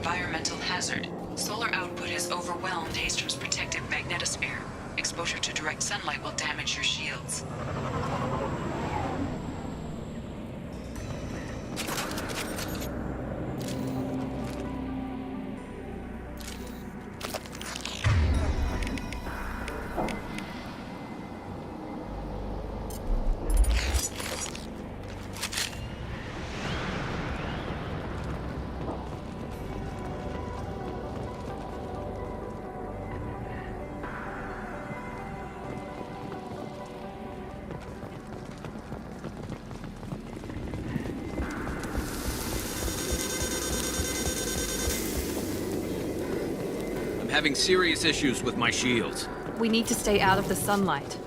environmental hazard. Solar output has overwhelmed Hastrom's protective magnetosphere. Exposure to direct sunlight will damage your shields. I'm having serious issues with my shields. We need to stay out of the sunlight.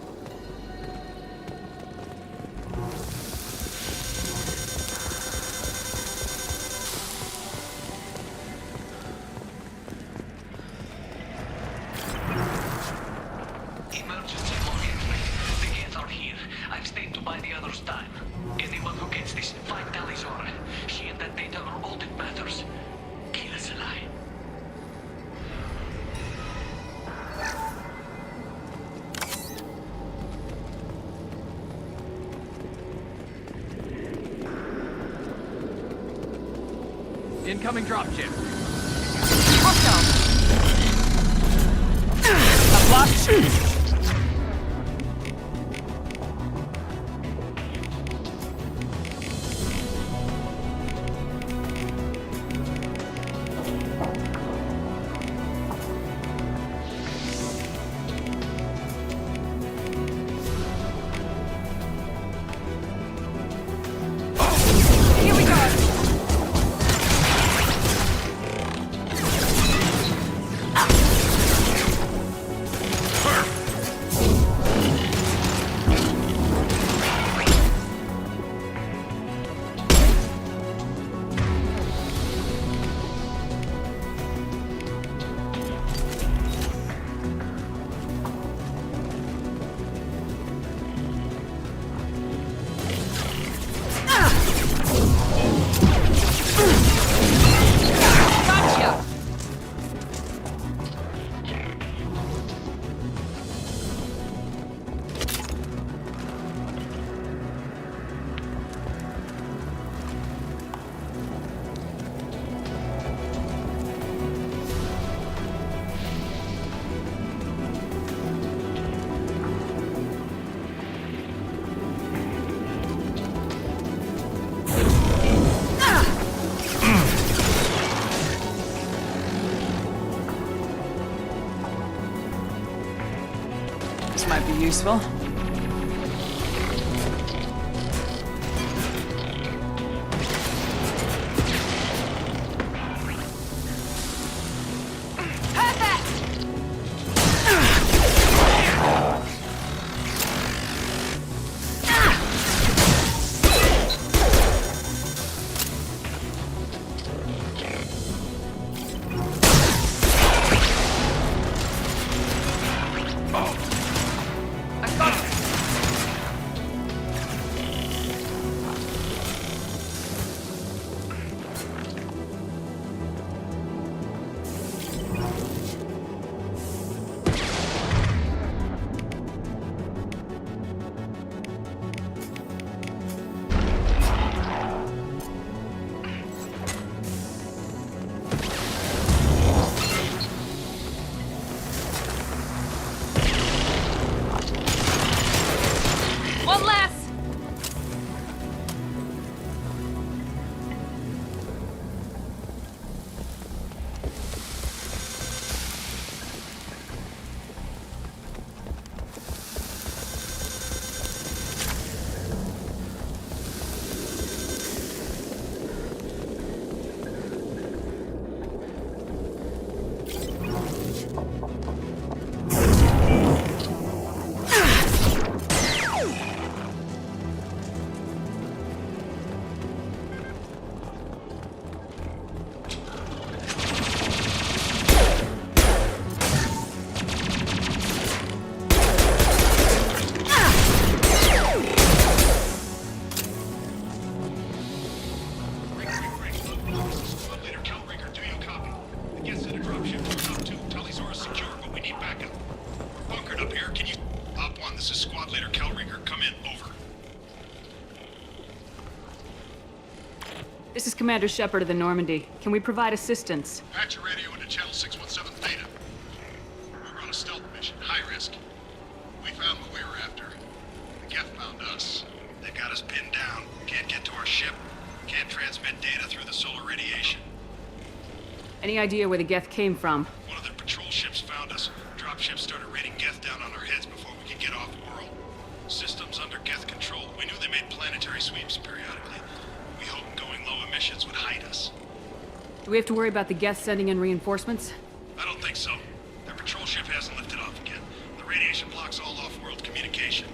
Emergency login. The gates are here. I've stayed to buy the others time. Anyone who gets this, find Talizora. She and that data are all that matters. Kill us alive. Incoming dropship. Hostile! A block! Here we go! Gotcha! This might be useful. I got backup. We're bunkered up here. Can you... Op 1, this is Squad Leader Kelringer. Come in. Over. This is Commander Shepard of the Normandy. Can we provide assistance? Patch your radio into Channel 617 Theta. We're on a stealth mission. High risk. We found what we were after. The Geth found us. They got us pinned down. Can't get to our ship. Can't transmit data through the solar radiation. Any idea where the Geth came from? One of their patrol ships found us. Dropships started raining Geth down on our heads before we could get off world. Systems under Geth control. We knew they made planetary sweeps periodically. We hoped going low emissions would hide us. Do we have to worry about the Geth sending in reinforcements? I don't think so. Their patrol ship hasn't lifted off again. The radiation blocks all off-world communication.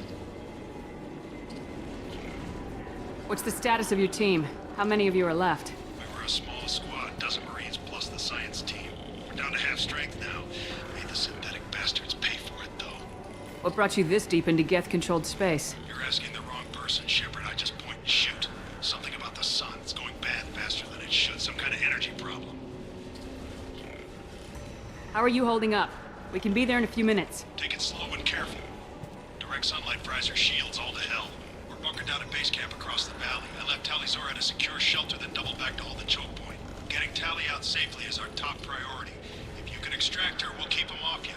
What's the status of your team? How many of you are left? We were a small squad, dozen Marines plus the science team. We're down to half strength now. Made the synthetic bastards pay for it, though. What brought you this deep into Geth-controlled space? You're asking the wrong person, Shepard. I just point and shoot. Something about the sun. It's going bad faster than it should. Some kind of energy problem. How are you holding up? We can be there in a few minutes. Take it slow and careful. Direct sunlight fries our shields all to hell. We're bunkered down at base camp across the valley. I left Talizor at a secure shelter, then doubled back to hold the choke point. Getting Tally out safely is our top priority. If you can extract her, we'll keep them off you.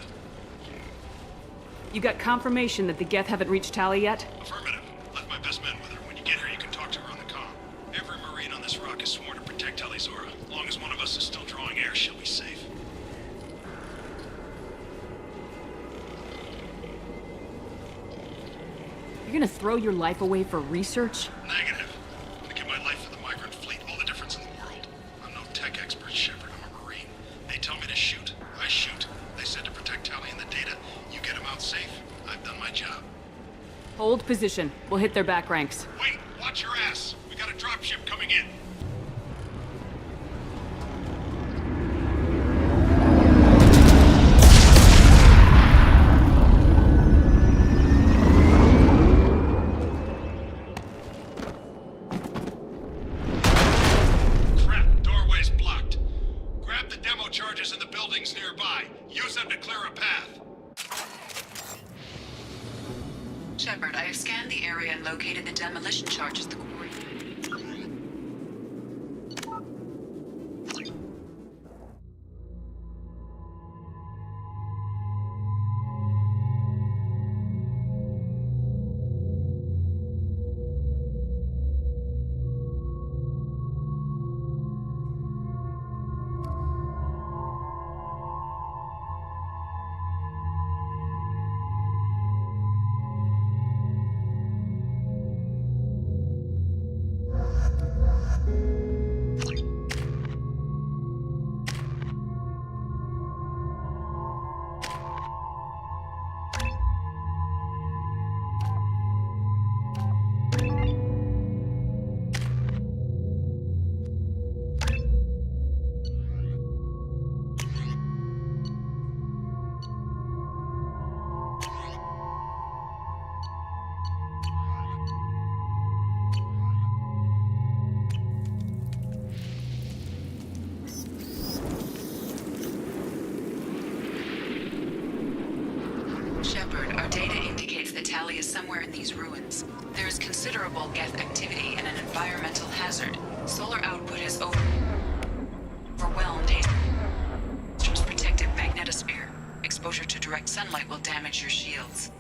You got confirmation that the Geth haven't reached Tally yet? Affirmative. Left my best men with her. When you get her, you can talk to her on the comm. Every Marine on this rock is sworn to protect Talizora. As long as one of us is still drawing air, she'll be safe. You're gonna throw your life away for research? Negative. I'm gonna give my life for the migrant fleet. All the difference in the world. I'm no tech expert, Shepard. I'm a Marine. They tell me to shoot. I shoot. They said to protect Tally and the data. You get them out safe. I've done my job. Hold position. We'll hit their back ranks. Wait! Watch your ass! We got a dropship coming in. Crap! Doorway's blocked. Grab the demo charges in the buildings nearby. Use them to clear a path. Shepard, I have scanned the area and located the demolition charges the quarry. Shepard, our data indicates that Tally is somewhere in these ruins. There is considerable Geth activity and an environmental hazard. Solar output is overwhelmed Haster's protective magnetosphere. Exposure to direct sunlight will damage your shields.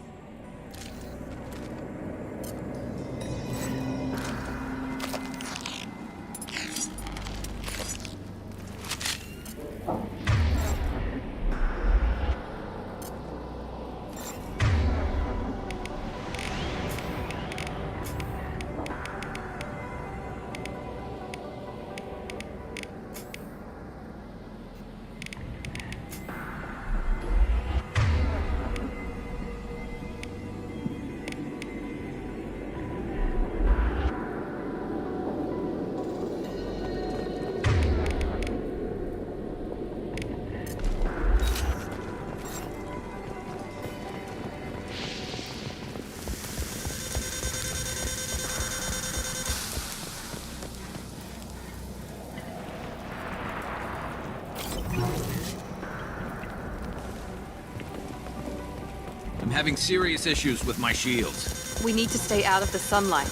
I'm having serious issues with my shields. We need to stay out of the sunlight.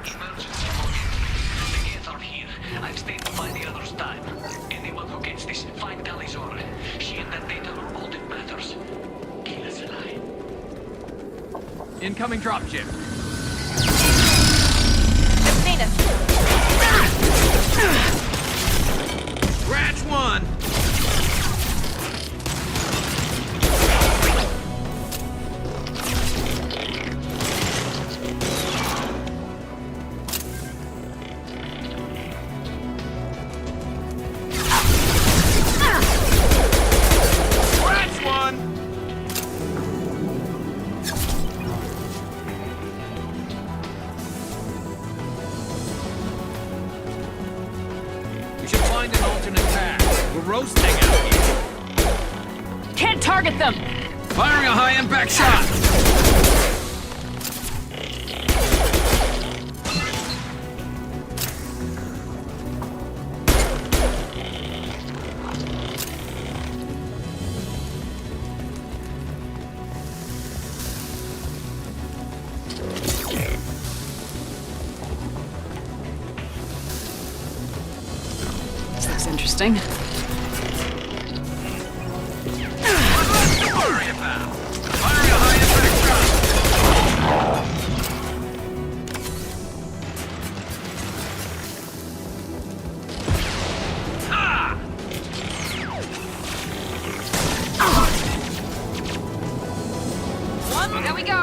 Emergency warning. The gates are here. I've stayed to buy the others time. Anyone who gets this, find Talizora. She and that data are all that matters. Kill us alive. Incoming dropship. Scratch one! Scratch one! We should find an alternate path. We're roasting out here. Can't target them! Firing a high-impact shot! This looks interesting. Don't worry about. Firing a high-impact shot! Ah! There we go!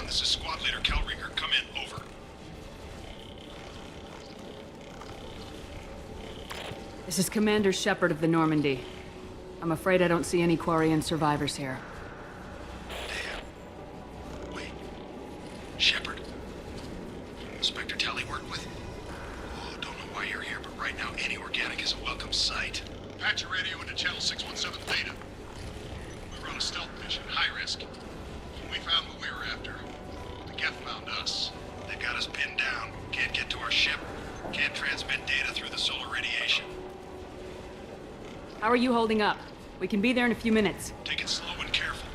This is Squad Leader Kelringer. Come in. Over. This is Commander Shepard of the Normandy. I'm afraid I don't see any Quarian survivors here. Damn. Wait. Shepard? Inspector Tally worked with? Oh, don't know why you're here, but right now any organic is a welcome sight. Patch your radio into channel 617 Beta. We were on a stealth mission, high risk. We found what we were after. The Geth found us. They got us pinned down. Can't get to our ship. Can't transmit data through the solar radiation. How are you holding up? We can be there in a few minutes. Take it slow and careful.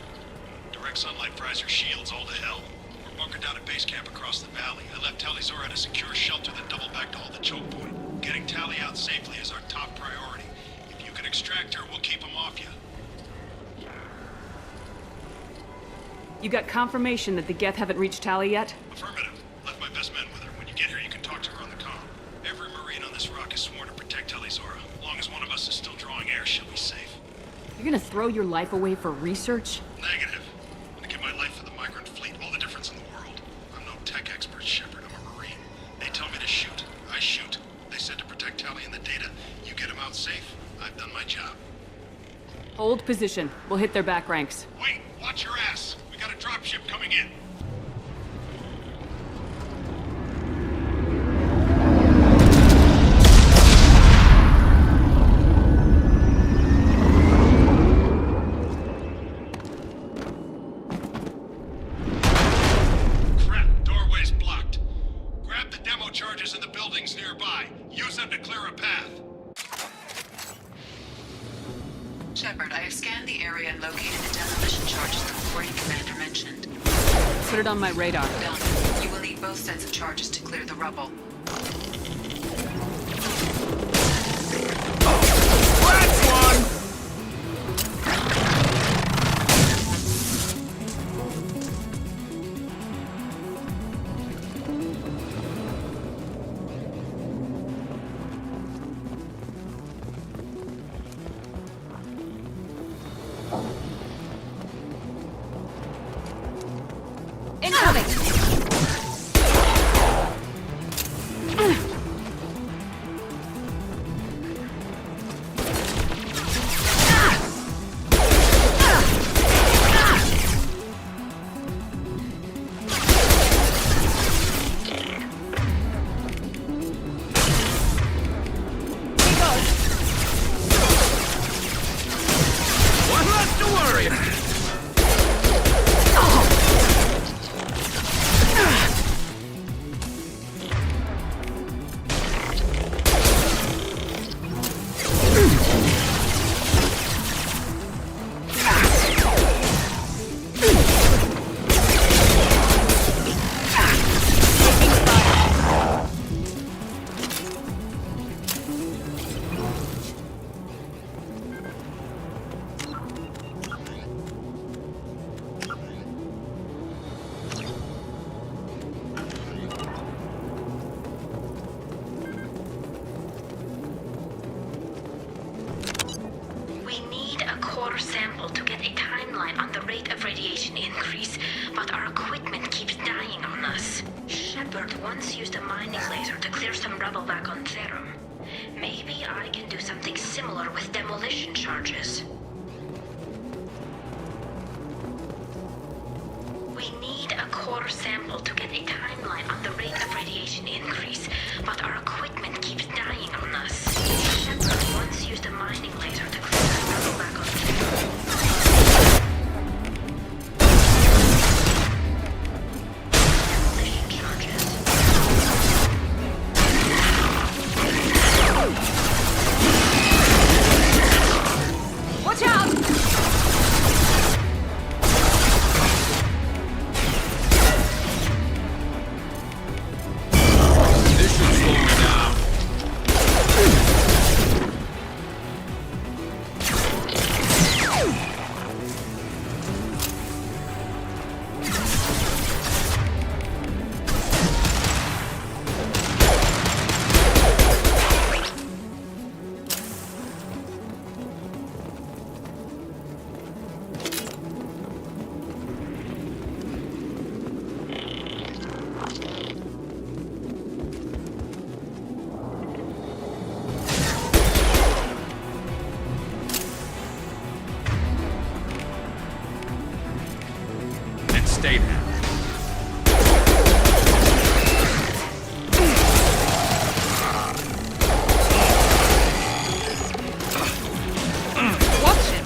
Direct sunlight fries our shields all to hell. We're bunkered down at base camp across the valley. I left Talizora at a secure shelter that doubled back to hold the choke point. Getting Tally out safely is our top priority. If you can extract her, we'll keep him off you. You got confirmation that the Geth haven't reached Tally yet? Affirmative. Left my best men with her. When you get here, you can talk to her on the comm. Every Marine on this rock is sworn to protect Talizora. As long as one of us is still drawing air, she'll be safe. You're gonna throw your life away for research? Negative. I'm gonna give my life for the migrant fleet. All the difference in the world. I'm no tech expert, Shepard. I'm a Marine. They tell me to shoot. I shoot. They said to protect Tally and the data. You get them out safe. I've done my job. Hold position. We'll hit their back ranks. Wait! Watch your ass! We got a dropship coming in. Crap, doorway's blocked. Grab the demo charges in the buildings nearby. Use them to clear a path. Shepard, I have scanned the area and located the demolition charges the reporting commander mentioned. Put it on my radar. Done. You will need both sets of charges to clear the rubble. That's one! Incoming! One less to worry about. We need a core sample to get a timeline on the rate of radiation increase, but our equipment keeps dying on us. Shepard once used a mining laser to clear some rubble back on Therum. Maybe I can do something similar with demolition charges. We need a core sample to get a timeline on the rate of radiation increase, but our equipment keeps dying on us. Shepard once used a mining laser to clear some rubble back on Therum. Demolition charges. Watch out! This should slow me down. And stay there. Watch it!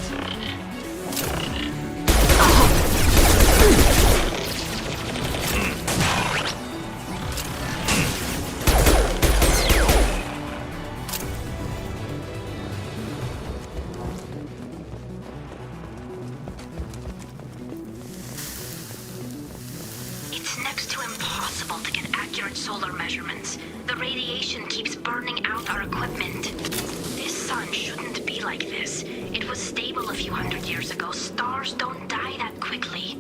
It's next to impossible to get accurate solar measurements. The radiation keeps burning out our equipment. This sun shouldn't be like this. It was stable a few hundred years ago. Stars don't die that quickly.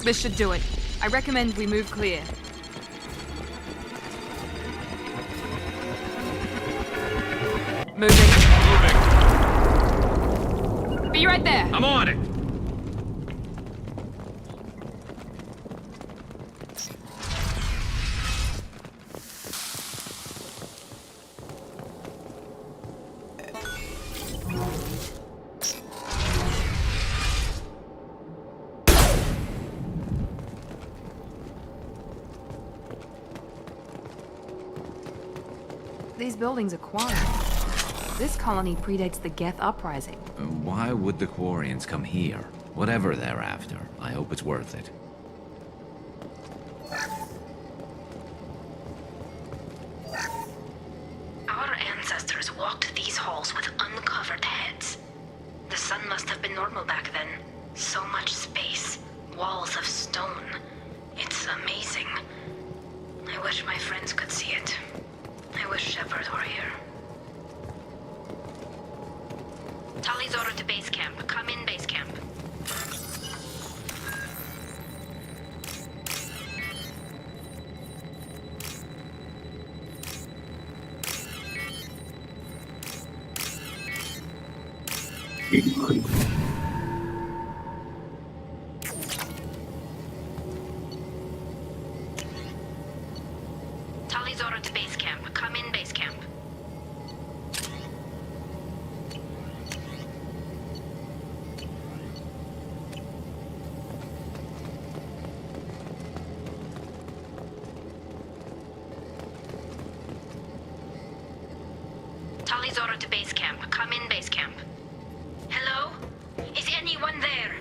This should do it. I recommend we move clear. Moving. Moving. Be right there. I'm on it. These buildings are quarried. This colony predates the Geth uprising. Why would the Quarians come here? Whatever they're after, I hope it's worth it. Our ancestors walked these halls with uncovered heads. The sun must have been normal back then. So much space, walls of stone. It's amazing. I wish my friends could see it. I wish Shepard were here. Tali's order to base camp. Come in, base camp. Tali's order to base camp. Come in, base camp. Tali's order to base camp. Come in, base camp. Hello? Is anyone there?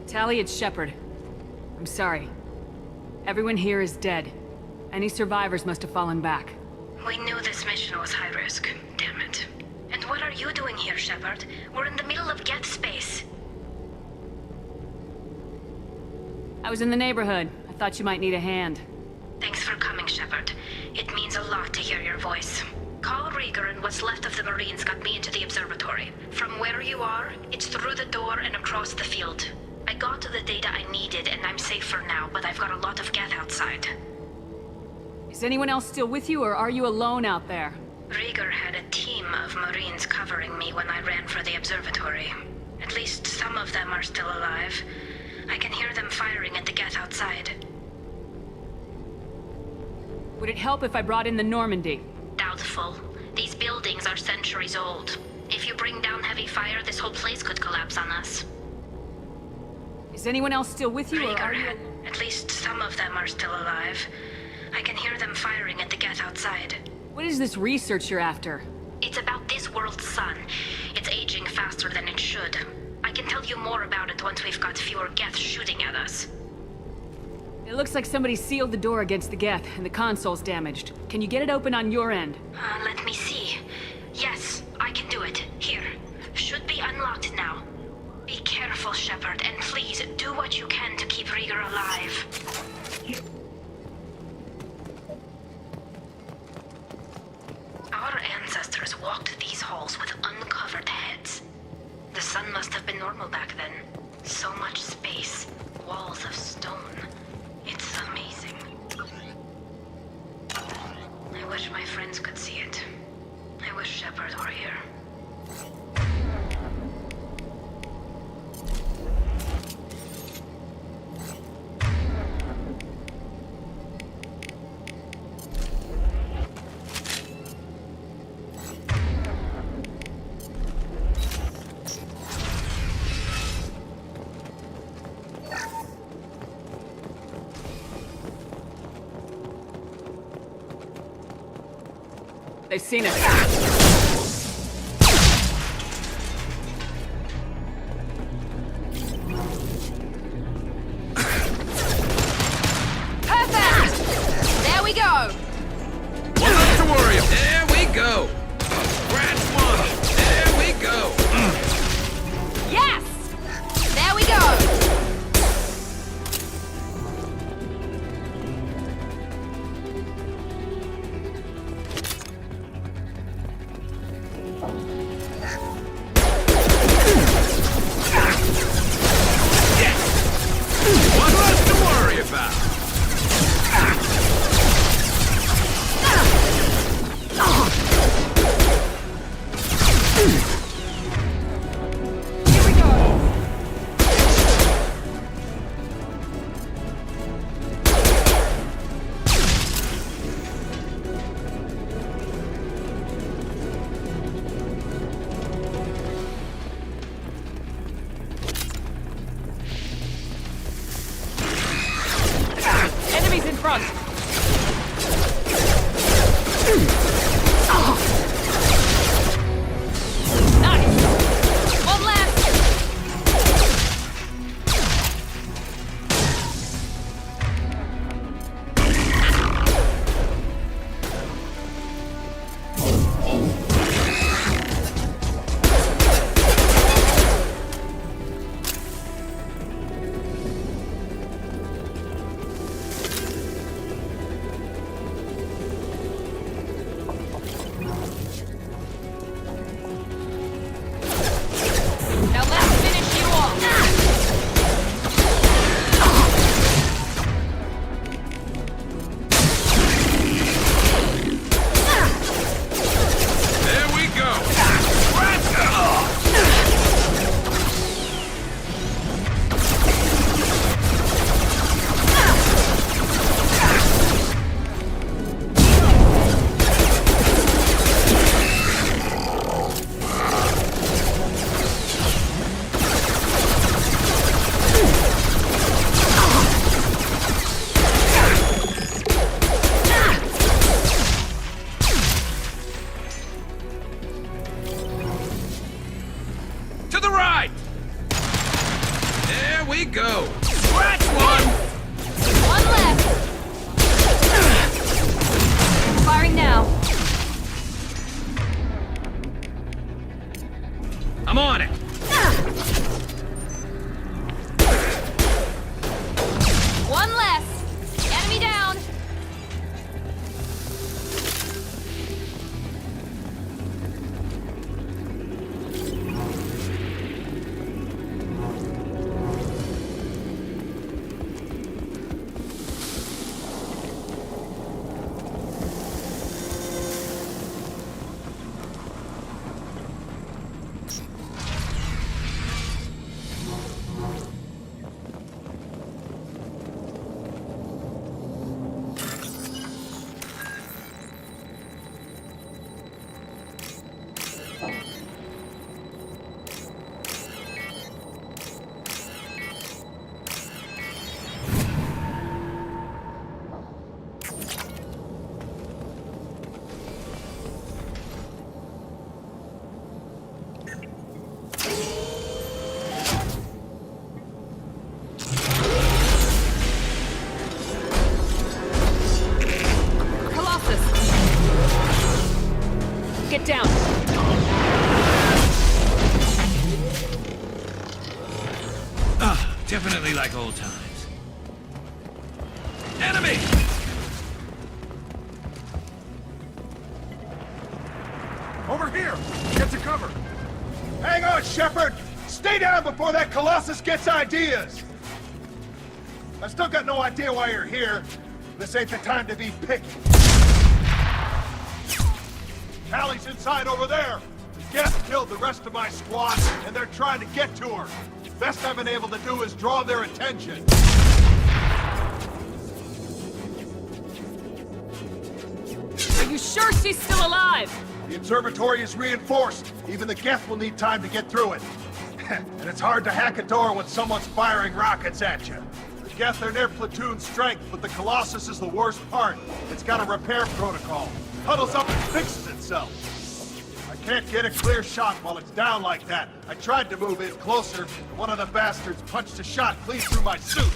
Tali, it's Shepard. I'm sorry. Everyone here is dead. Any survivors must have fallen back. We knew this mission was high risk. Damn it. And what are you doing here, Shepard? We're in the middle of Geth space. I was in the neighborhood. I thought you might need a hand. Thanks for coming, Shepard. It means a lot to hear your voice. Carl Rieger and what's left of the Marines got me into the observatory. From where you are, it's through the door and across the field. I got to the data I needed and I'm safe for now, but I've got a lot of Geth outside. Is anyone else still with you, or are you alone out there? Rieger had a team of Marines covering me when I ran for the observatory. At least some of them are still alive. I can hear them firing at the geth outside. Would it help if I brought in the Normandy? Doubtful. These buildings are centuries old. If you bring down heavy fire, this whole place could collapse on us. Is anyone else still with you, or are you... Rhaegar, at least some of them are still alive. I can hear them firing at the geth outside. What is this research you're after? It's about this world's sun. It's aging faster than it should. I can tell you more about it once we've got fewer geths shooting at us. It looks like somebody sealed the door against the geth, and the console's damaged. Can you get it open on your end? Let me see. Yes, I can do it. Here. Should be unlocked now. Be careful, Shepard, and please do what you can to keep Rhaegar alive. Our ancestors walked these halls with uncovered heads. The sun must have been normal back then. So much space, walls of stone. It's amazing. I wish my friends could see it. I wish Shepard were here. They've seen us. There we go! One left to worry about. There we go! Scratch one! There we go! Yes! There we go! One left to worry about. Enemies in front! Nice! One left! Now let's finish you off! There we go! To the right! There we go! Scratch one! One left! Firing now. I'm on it! One less! Enemy down! Definitely like old times. Enemy! Over here! Get to cover! Hang on, Shepard! Stay down before that Colossus gets ideas! I still got no idea why you're here. This ain't the time to be picky. Tallie's inside over there! Geth killed the rest of my squad, and they're trying to get to her. Best I've been able to do is draw their attention. Are you sure she's still alive? The observatory is reinforced. Even the Geth will need time to get through it. And it's hard to hack a door when someone's firing rockets at you. The Geth are near platoon strength, but the Colossus is the worst part. It's got a repair protocol. Huddles up and fixes itself. I can't get a clear shot while it's down like that. I tried to move in closer, but one of the bastards punched a shot clean through my suit.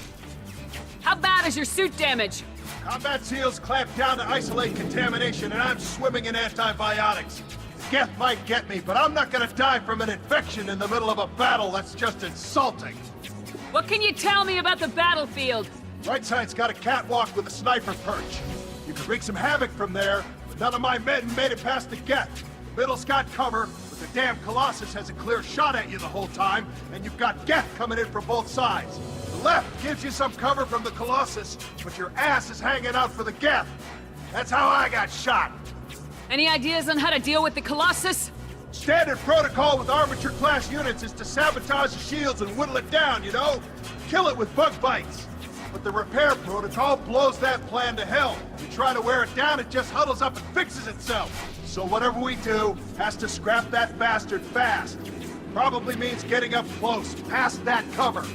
How bad is your suit damage? Combat SEALs clamped down to isolate contamination, and I'm swimming in antibiotics. Geth might get me, but I'm not gonna die from an infection in the middle of a battle. That's just insulting. What can you tell me about the battlefield? Right side's got a catwalk with a sniper perch. You could wreak some havoc from there, but none of my men made it past the Geth. The middle's got cover, but the damn Colossus has a clear shot at you the whole time, and you've got Geth coming in from both sides. The left gives you some cover from the Colossus, but your ass is hanging out for the Geth. That's how I got shot. Any ideas on how to deal with the Colossus? Standard protocol with armature-class units is to sabotage the shields and whittle it down, you know? Kill it with bug bites. But the repair protocol blows that plan to hell. You try to wear it down, it just huddles up and fixes itself. So whatever we do has to scrap that bastard fast. Probably means getting up close, past that cover.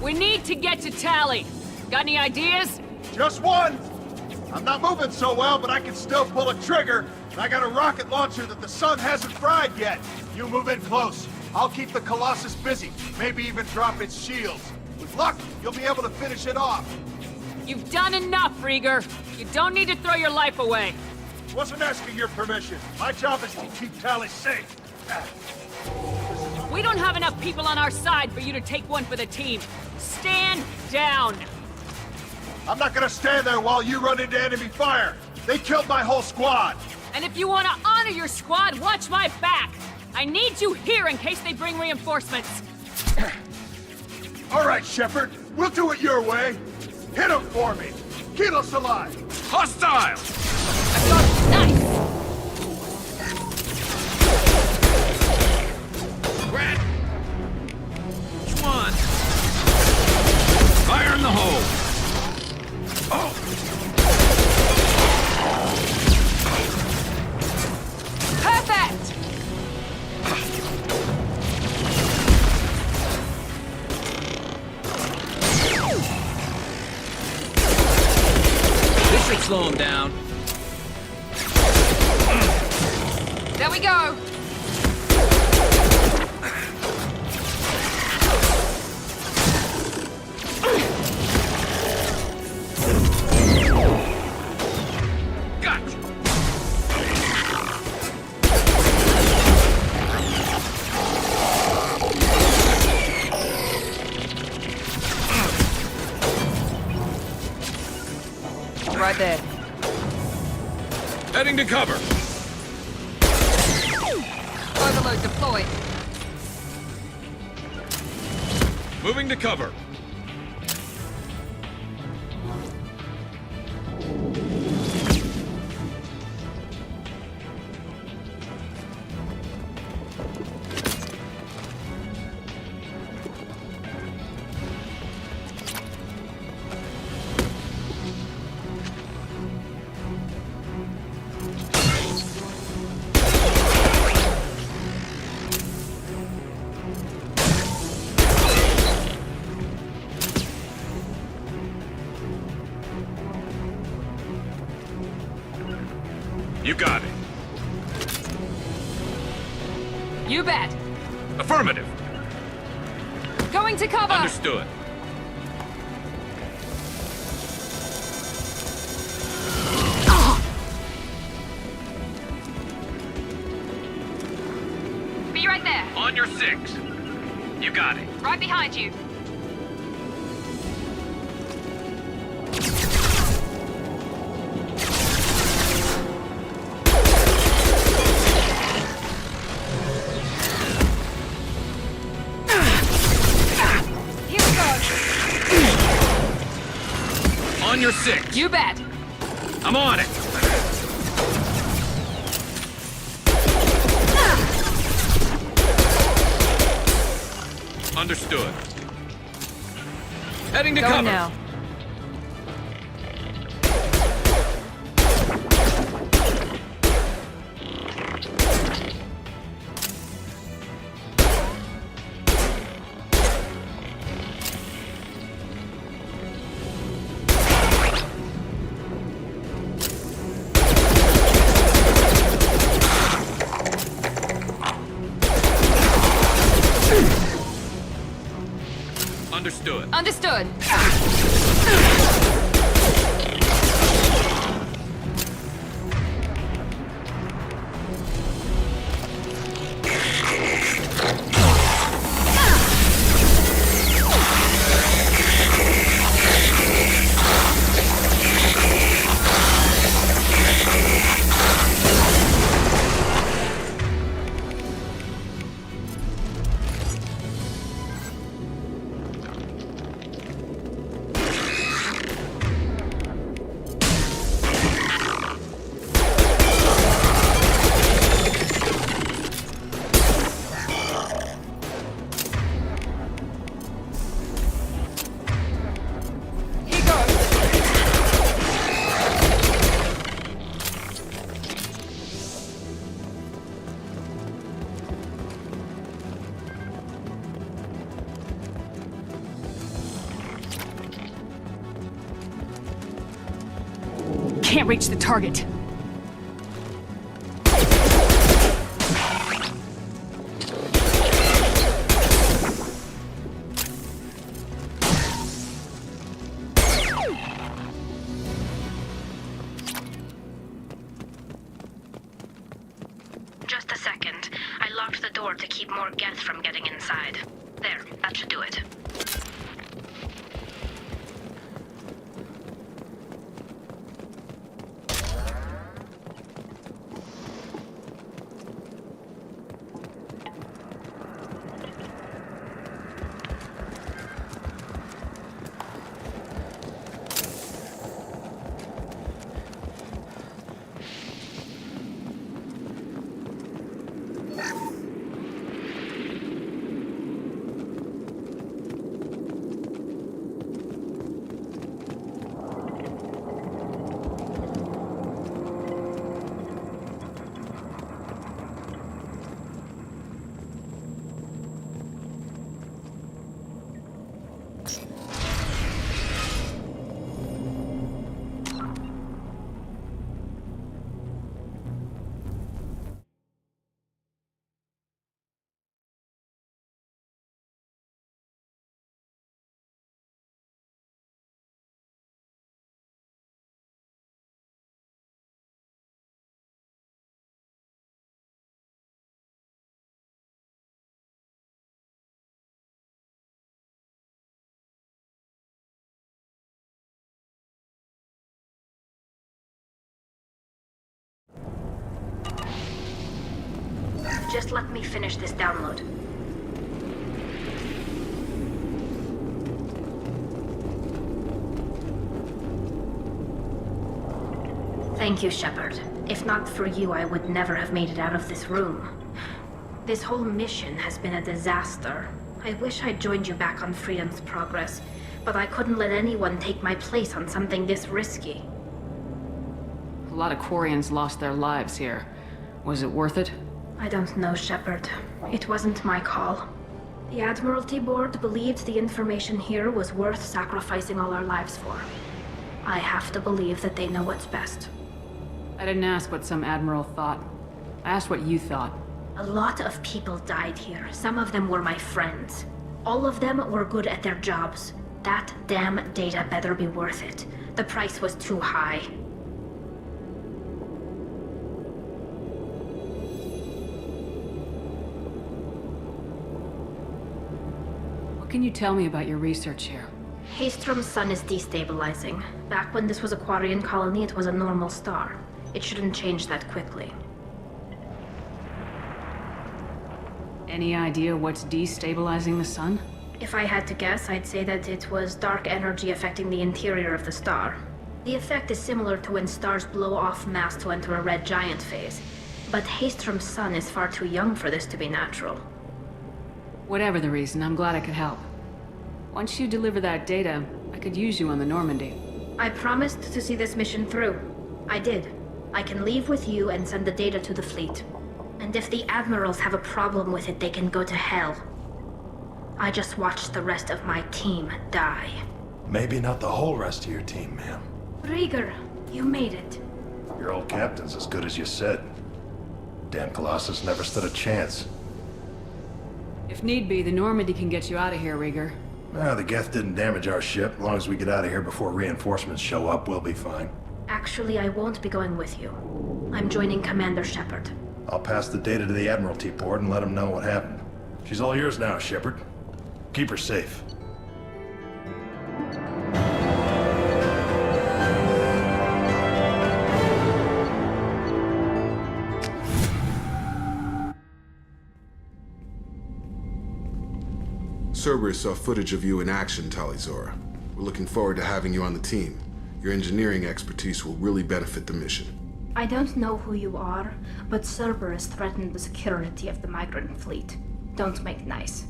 We need to get to Tally. Got any ideas? Just one! I'm not moving so well, but I can still pull a trigger. And I got a rocket launcher that the sun hasn't fried yet. You move in close. I'll keep the Colossus busy. Maybe even drop its shields. With luck, you'll be able to finish it off. You've done enough, Rieger. You don't need to throw your life away. Wasn't asking your permission. My job is to keep Tally safe. We don't have enough people on our side for you to take one for the team. Stand down. I'm not gonna stand there while you run into enemy fire. They killed my whole squad. And if you want to honor your squad, watch my back. I need you here in case they bring reinforcements. All right, Shepard. We'll do it your way. Hit him for me. Keep us alive. Hostile! Nice. Grant! Which one? Fire in the hole! Oh! Perfect! This should slow him down. There we go! Gotcha! Right there. Heading to cover. Overload deployed. Moving to cover. You got it. You bet. Affirmative. Going to cover. Understood. Be right there. On your 6. You got it. Right behind you. Here we go. On your six. You bet. I'm on it. Understood. Heading to Going cover. now. Understood. Understood. Here goes. Can't reach the target. Just a second. I locked the door to keep more Geth from getting inside. There, that should do it. Just let me finish this download. Thank you, Shepard. If not for you, I would never have made it out of this room. This whole mission has been a disaster. I wish I'd joined you back on Freedom's Progress, but I couldn't let anyone take my place on something this risky. A lot of Quarians lost their lives here. Was it worth it? I don't know, Shepard. It wasn't my call. The Admiralty Board believed the information here was worth sacrificing all our lives for. I have to believe that they know what's best. I didn't ask what some admiral thought. I asked what you thought. A lot of people died here. Some of them were my friends. All of them were good at their jobs. That damn data better be worth it. The price was too high. can you tell me about your research here? Haystrom's sun is destabilizing. Back when this was a Quarian colony, it was a normal star. It shouldn't change that quickly. Any idea what's destabilizing the sun? If I had to guess, I'd say that it was dark energy affecting the interior of the star. The effect is similar to when stars blow off mass to enter a red giant phase. But Haystrom's sun is far too young for this to be natural. Whatever the reason, I'm glad I could help. Once you deliver that data, I could use you on the Normandy. I promised to see this mission through. I did. I can leave with you and send the data to the fleet. And if the admirals have a problem with it, they can go to hell. I just watched the rest of my team die. Maybe not the whole rest of your team, ma'am. Rieger, you made it. Your old captain's as good as you said. Damn Colossus never stood a chance. If need be, the Normandy can get you out of here, Rieger. The Geth didn't damage our ship. As long as we get out of here before reinforcements show up, we'll be fine. Actually, I won't be going with you. I'm joining Commander Shepard. I'll pass the data to the Admiralty board and let them know what happened. She's all yours now, Shepard. Keep her safe. Cerberus saw footage of you in action, Talizora. We're looking forward to having you on the team. Your engineering expertise will really benefit the mission. I don't know who you are, but Cerberus threatened the security of the migrant fleet. Don't make nice.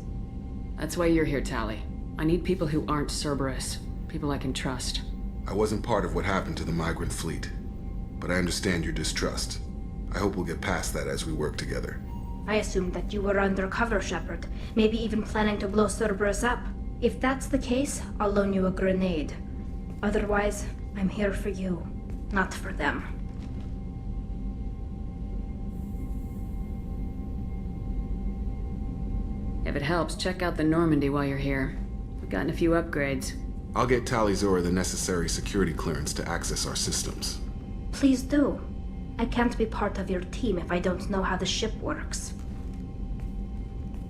That's why you're here, Tali. I need people who aren't Cerberus. People I can trust. I wasn't part of what happened to the migrant fleet, but I understand your distrust. I hope we'll get past that as we work together. I assumed that you were undercover, Shepard. Maybe even planning to blow Cerberus up. If that's the case, I'll loan you a grenade. Otherwise, I'm here for you, not for them. If it helps, check out the Normandy while you're here. We've gotten a few upgrades. I'll get Talizora the necessary security clearance to access our systems. Please do. I can't be part of your team if I don't know how the ship works.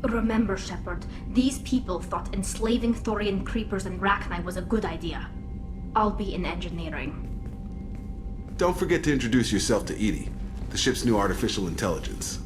Remember, Shepard, these people thought enslaving Thorian creepers and Rachni was a good idea. I'll be in engineering. Don't forget to introduce yourself to Edie, the ship's new artificial intelligence.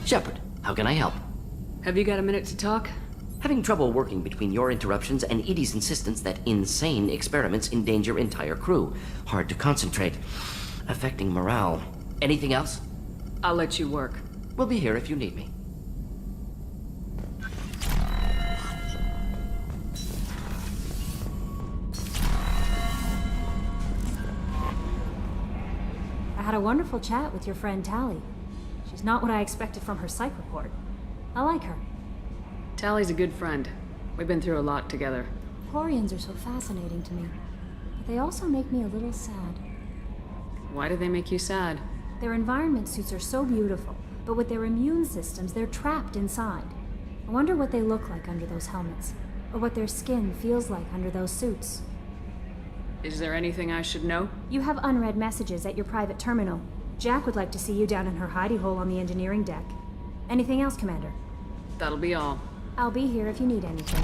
Shepard, how can I help? Have you got a minute to talk? Having trouble working between your interruptions and Edie's insistence that insane experiments endanger entire crew. Hard to concentrate. Affecting morale. Anything else? I'll let you work. We'll be here if you need me. I had a wonderful chat with your friend Tali. She's not what I expected from her psych report. I like her. Tali's a good friend. We've been through a lot together. Quarians are so fascinating to me, but they also make me a little sad. Why do they make you sad? Their environment suits are so beautiful, but with their immune systems, they're trapped inside. I wonder what they look like under those helmets, or what their skin feels like under those suits. Is there anything I should know? You have unread messages at your private terminal. Jack would like to see you down in her hidey hole on the engineering deck. Anything else, Commander? That'll be all. I'll be here if you need anything.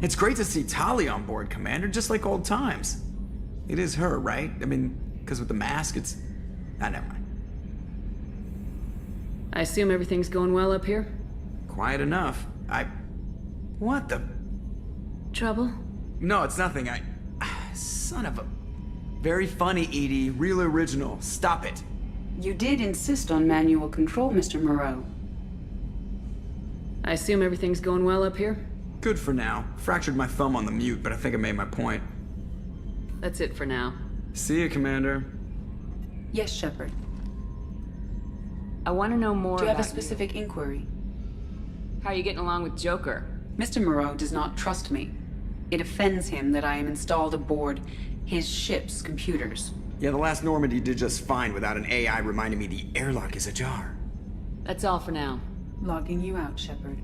It's great to see Tali on board, Commander, just like old times. It is her, right? I mean, because with the mask, it's... Ah, never mind. I assume everything's going well up here? Quiet enough. What the... Trouble? No, it's nothing. Son of a... Very funny, Edie. Real original. Stop it. You did insist on manual control, Mr. Moreau. I assume everything's going well up here? Good for now. Fractured my thumb on the mute, but I think I made my point. That's it for now. See you, Commander. Yes, Shepard. I want to know more Do you have a about specific inquiry? How are you getting along with Joker? Mr. Moreau does not trust me. It offends him that I am installed aboard his ship's computers. Yeah, the last Normandy did just fine without an AI reminding me the airlock is ajar. That's all for now. Logging you out, Shepard.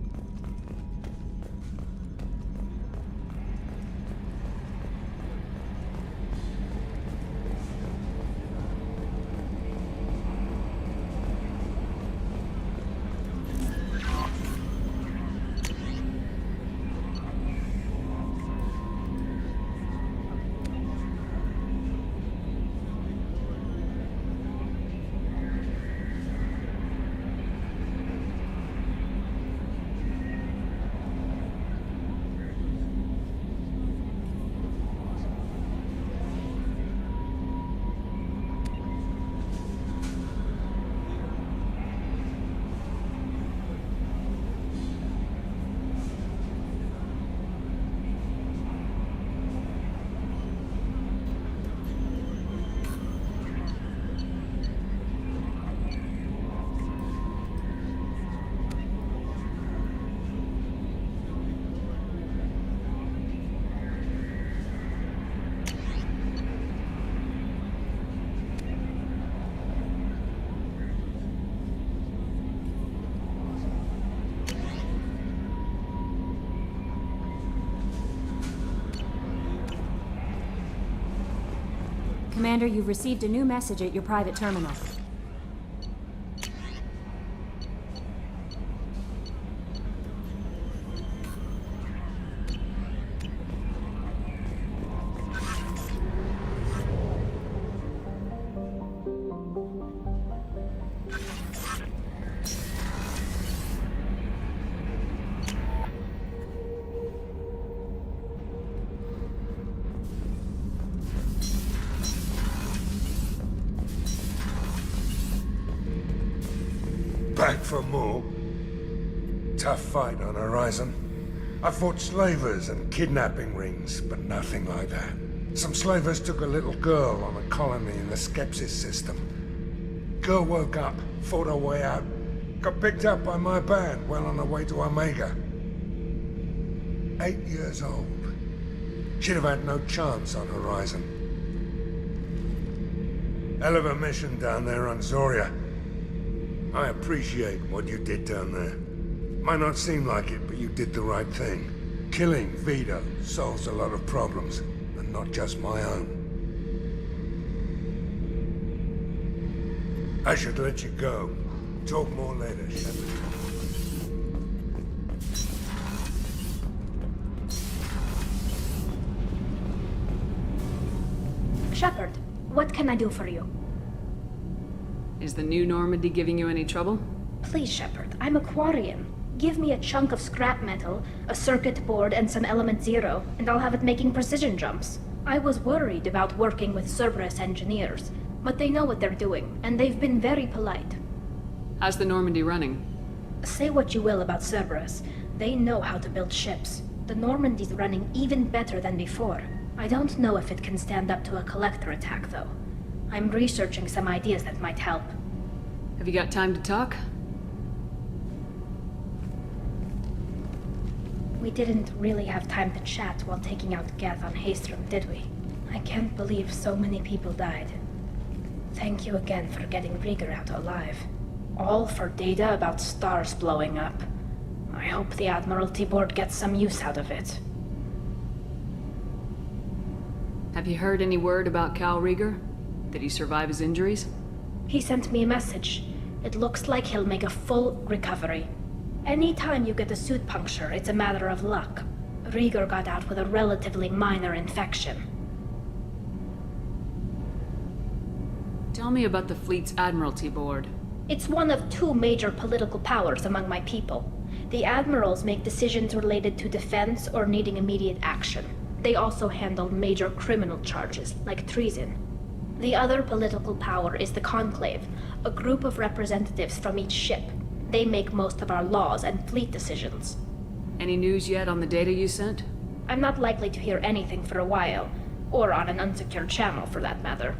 Commander, you've received a new message at your private terminal. Back for more? Tough fight on Horizon. I fought slavers and kidnapping rings, but nothing like that. Some slavers took a little girl on a colony in the Skepsis system. Girl woke up, fought her way out, got picked up by my band well on her way to Omega. 8 years old. She'd have had no chance on Horizon. Hell of a mission down there on Zoria. I appreciate what you did down there. Might not seem like it, but you did the right thing. Killing Vito solves a lot of problems, and not just my own. I should let you go. Talk more later, Shepard. Shepard, what can I do for you? Is the new Normandy giving you any trouble? Please, Shepard, I'm a Quarian. Give me a chunk of scrap metal, a circuit board, and some element zero, and I'll have it making precision jumps. I was worried about working with Cerberus engineers, but they know what they're doing, and they've been very polite. How's the Normandy running? Say what you will about Cerberus, they know how to build ships. The Normandy's running even better than before. I don't know if it can stand up to a collector attack, though. I'm researching some ideas that might help. Have you got time to talk? We didn't really have time to chat while taking out Geth on Haestrom, did we? I can't believe so many people died. Thank you again for getting Rieger out alive. All for data about stars blowing up. I hope the Admiralty Board gets some use out of it. Have you heard any word about Cal Rieger? Did he survive his injuries? He sent me a message. It looks like he'll make a full recovery. Anytime you get a suit puncture, it's a matter of luck. Rieger got out with a relatively minor infection. Tell me about the fleet's Admiralty Board. It's one of two major political powers among my people. The admirals make decisions related to defense or needing immediate action. They also handle major criminal charges, like treason. The other political power is the Conclave, a group of representatives from each ship. They make most of our laws and fleet decisions. Any news yet on the data you sent? I'm not likely to hear anything for a while, or on an unsecured channel for that matter.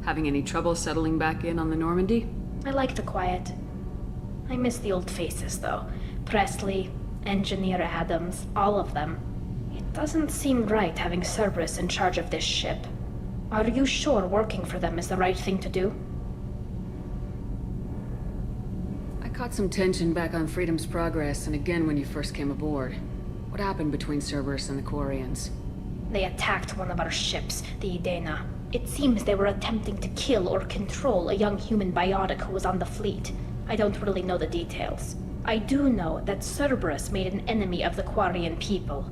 Having any trouble settling back in on the Normandy? I like the quiet. I miss the old faces, though. Presley, Engineer Adams, all of them. It doesn't seem right having Cerberus in charge of this ship. Are you sure working for them is the right thing to do? I caught some tension back on Freedom's Progress and again when you first came aboard. What happened between Cerberus and the Quarians? They attacked one of our ships, the Idena. It seems they were attempting to kill or control a young human biotic who was on the fleet. I don't really know the details. I do know that Cerberus made an enemy of the Quarian people.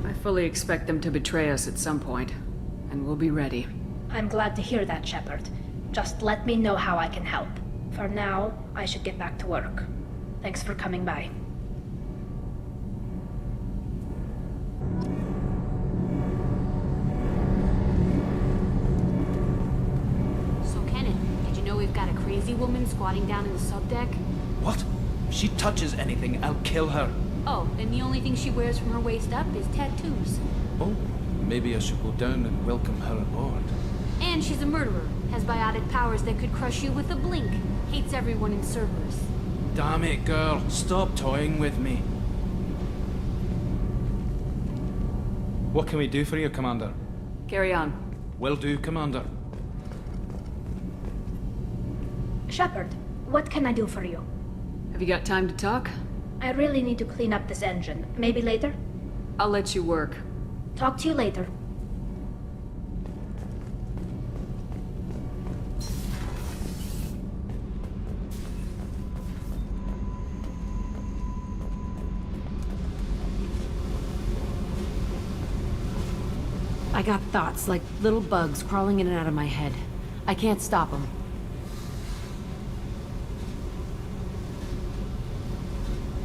I fully expect them to betray us at some point, and we'll be ready. I'm glad to hear that, Shepard. Just let me know how I can help. For now, I should get back to work. Thanks for coming by. So, Kenan, did you know we've got a crazy woman squatting down in the subdeck? What? If she touches anything, I'll kill her. Oh, and the only thing she wears from her waist up is tattoos. Oh, maybe I should go down and welcome her aboard. And she's a murderer, has biotic powers that could crush you with a blink, hates everyone in Cerberus. Damn it, girl. Stop toying with me. What can we do for you, Commander? Carry on. Will do, Commander. Shepard, what can I do for you? Have you got time to talk? I really need to clean up this engine. Maybe later? I'll let you work. Talk to you later. I got thoughts like little bugs crawling in and out of my head. I can't stop them.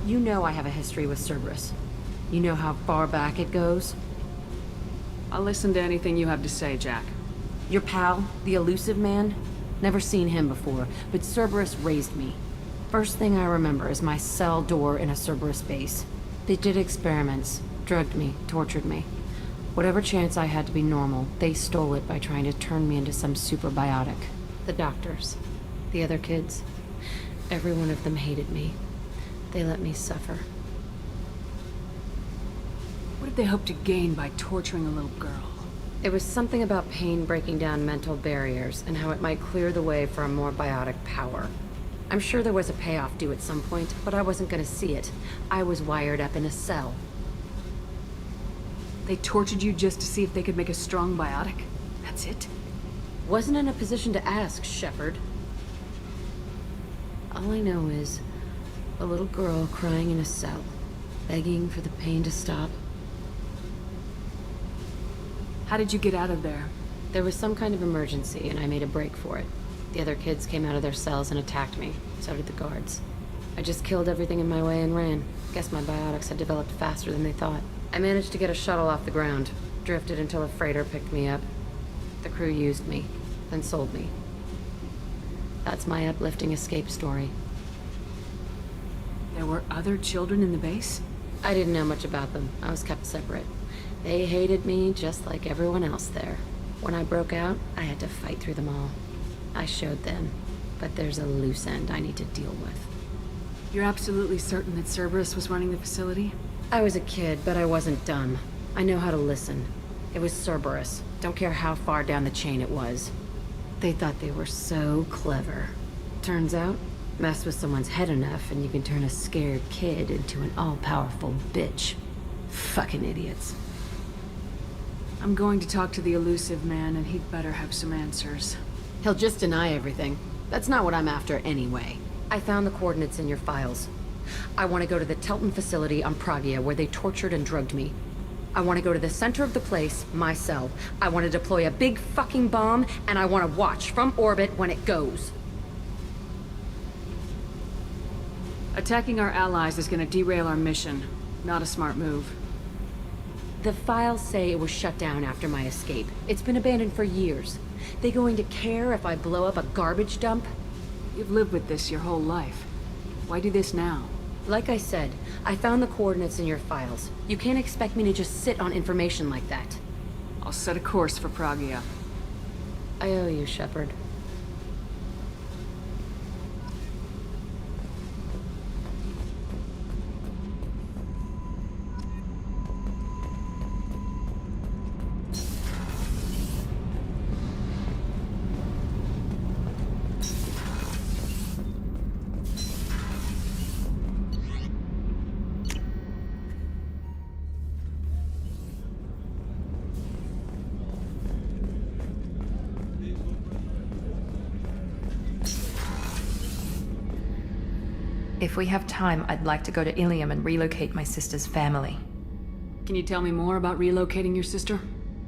You know I have a history with Cerberus. You know how far back it goes? I'll listen to anything you have to say, Jack. Your pal, the elusive man? Never seen him before, but Cerberus raised me. First thing I remember is my cell door in a Cerberus base. They did experiments, drugged me, tortured me. Whatever chance I had to be normal, they stole it by trying to turn me into some super biotic. The doctors, the other kids, every one of them hated me. They let me suffer. What did they hope to gain by torturing a little girl? It was something about pain breaking down mental barriers and how it might clear the way for a more biotic power. I'm sure there was a payoff due at some point, but I wasn't gonna see it. I was wired up in a cell. They tortured you just to see if they could make a strong biotic? That's it? Wasn't in a position to ask, Shepard. All I know is a little girl crying in a cell, begging for the pain to stop. How did you get out of there? There was some kind of emergency, and I made a break for it. The other kids came out of their cells and attacked me. So did the guards. I just killed everything in my way and ran. Guess my biotics had developed faster than they thought. I managed to get a shuttle off the ground, drifted until a freighter picked me up. The crew used me, then sold me. That's my uplifting escape story. There were other children in the base? I didn't know much about them. I was kept separate. They hated me just like everyone else there. When I broke out, I had to fight through them all. I showed them, but there's a loose end I need to deal with. You're absolutely certain that Cerberus was running the facility? I was a kid, but I wasn't dumb. I know how to listen. It was Cerberus. Don't care how far down the chain it was. They thought they were so clever. Turns out, mess with someone's head enough and you can turn a scared kid into an all-powerful bitch. Fucking idiots. I'm going to talk to the elusive man, and he'd better have some answers. He'll just deny everything. That's not what I'm after anyway. I found the coordinates in your files. I want to go to the Telton facility on Pragia where they tortured and drugged me. I want to go to the center of the place, my cell. I want to deploy a big fucking bomb, and I want to watch from orbit when it goes. Attacking our allies is gonna derail our mission. Not a smart move. The files say it was shut down after my escape. It's been abandoned for years. They going to care if I blow up a garbage dump? You've lived with this your whole life. Why do this now? Like I said, I found the coordinates in your files. You can't expect me to just sit on information like that. I'll set a course for Pragia. I owe you, Shepard. If we have time, I'd like to go to Ilium and relocate my sister's family. Can you tell me more about relocating your sister?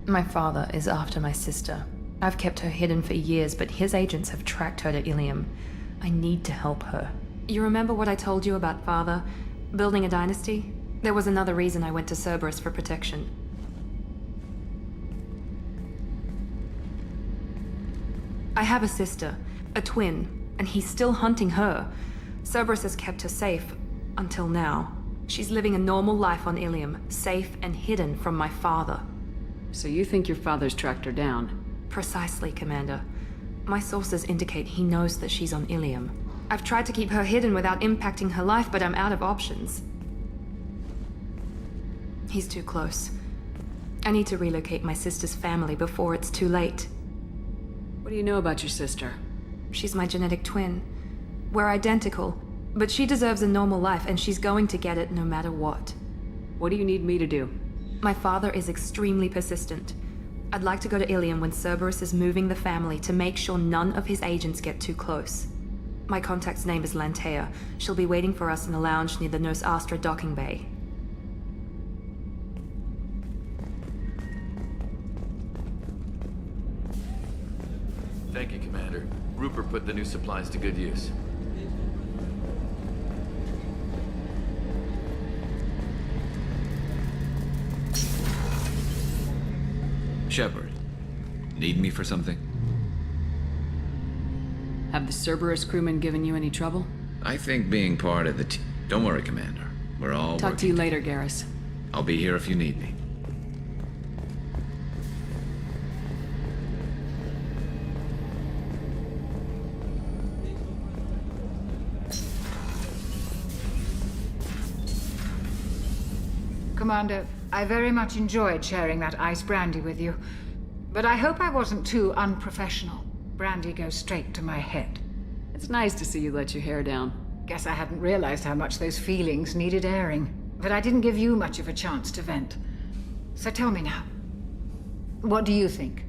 My father is after my sister. I've kept her hidden for years, but his agents have tracked her to Ilium. I need to help her. You remember what I told you about father? Building a dynasty? There was another reason I went to Cerberus for protection. I have a sister, a twin, and he's still hunting her. Cerberus has kept her safe, until now. She's living a normal life on Ilium, safe and hidden from my father. So you think your father's tracked her down? Precisely, Commander. My sources indicate he knows that she's on Ilium. I've tried to keep her hidden without impacting her life, but I'm out of options. He's too close. I need to relocate my sister's family before it's too late. What do you know about your sister? She's my genetic twin. We're identical, but she deserves a normal life, and she's going to get it no matter what. What do you need me to do? My father is extremely persistent. I'd like to go to Ilium when Cerberus is moving the family to make sure none of his agents get too close. My contact's name is Lantea. She'll be waiting for us in a lounge near the Nos Astra docking bay. Thank you, Commander. Rupert put the new supplies to good use. Shepard, need me for something? Have the Cerberus crewmen given you any trouble? I think being part of the team... Don't worry, Commander. We're all Talk to you later, Garrus. I'll be here if you need me. Commander, I very much enjoyed sharing that ice brandy with you. But I hope I wasn't too unprofessional. Brandy goes straight to my head. It's nice to see you let your hair down. Guess I hadn't realized how much those feelings needed airing. But I didn't give you much of a chance to vent. So tell me now, what do you think?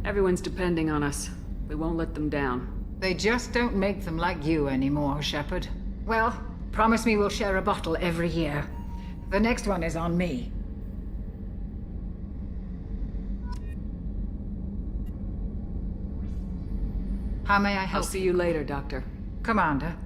Everyone's depending on us. We won't let them down. They just don't make them like you anymore, Shepard. Well, promise me we'll share a bottle every year. The next one is on me. How may I help? I'll see you later, Doctor. Commander.